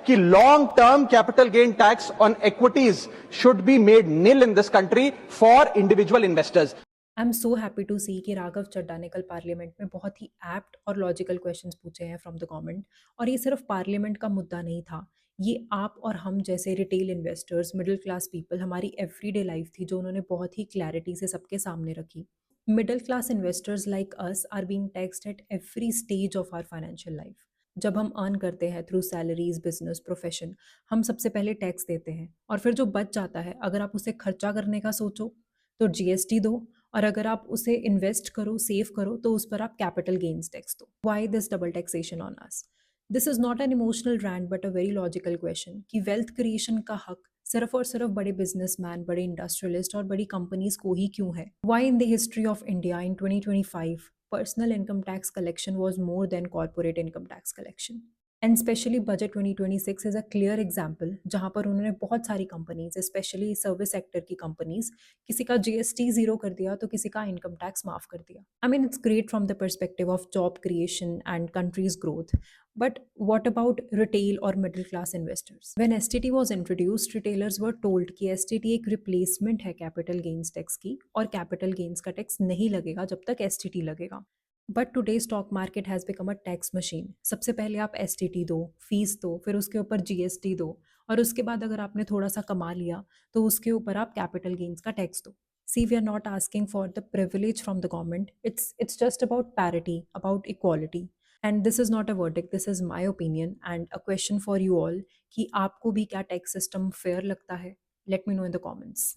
कि long term capital gain tax on equities should be made nil in this country for individual investors. I am so happy to see कि राघव चड्ढा ने कल parliament में बहुत ही apt और logical questions पूछे हैं फ्रॉम द गवर्नमेंट। और ये सिर्फ पार्लियामेंट का मुद्दा नहीं था, ये आप और हम जैसे retail investors, middle class people, हमारी एवरीडे लाइफ थी जो उन्होंने बहुत ही क्लैरिटी से सबके सामने रखी। Middle class investors like us are being taxed at every stage of our financial life. जब हम अर्न करते हैं थ्रू सैलरीज, बिजनेस, प्रोफेशन, हम सबसे पहले टैक्स देते हैं और फिर जो बच जाता है अगर आप उसे खर्चा करने का सोचो तो जीएसटी दो, और अगर आप उसे इन्वेस्ट करो, सेव करो, तो उस पर आप कैपिटल गेन्स टैक्स दो। Why this double taxation on us? This is not an emotional rant but a very logical question कि वेल्थ क्रिएशन का हक सिर्फ और सिर्फ बड़े बिजनेसमैन, बड़े इंडस्ट्रियलिस्ट और बड़ी कंपनीज को ही क्यों है? Why in the history of India in 2025 personal income tax collection was more than corporate income tax collection? And specially budget 2026 is a clear example जहां पर उन्होंने बहुत सारी कंपनीज, स्पेशली सर्विस सेक्टर की कंपनीज, किसी का जीएसटी जीरो कर दिया तो किसी का इनकम टैक्स माफ कर दिया। I mean it's great from the perspective of job creation and countries growth, but what about retail or middle class investors? When STT was introduced, retailers were told कि STT एक replacement है capital gains tax की और capital gains का tax नहीं लगेगा जब तक STT लगेगा। But today stock market has become a tax machine. सबसे पहले आप STT दो, फीस दो, फिर उसके ऊपर जीएसटी दो, और उसके बाद अगर आपने थोड़ा सा कमा लिया तो उसके ऊपर आप कैपिटल गेन्स का टैक्स दो। See, we are not asking for the privilege from the government. It's just about parity, about equality. And this is not a verdict, this is my opinion and a question for you all कि आपको भी क्या tax system fair लगता है? Let me know in the comments.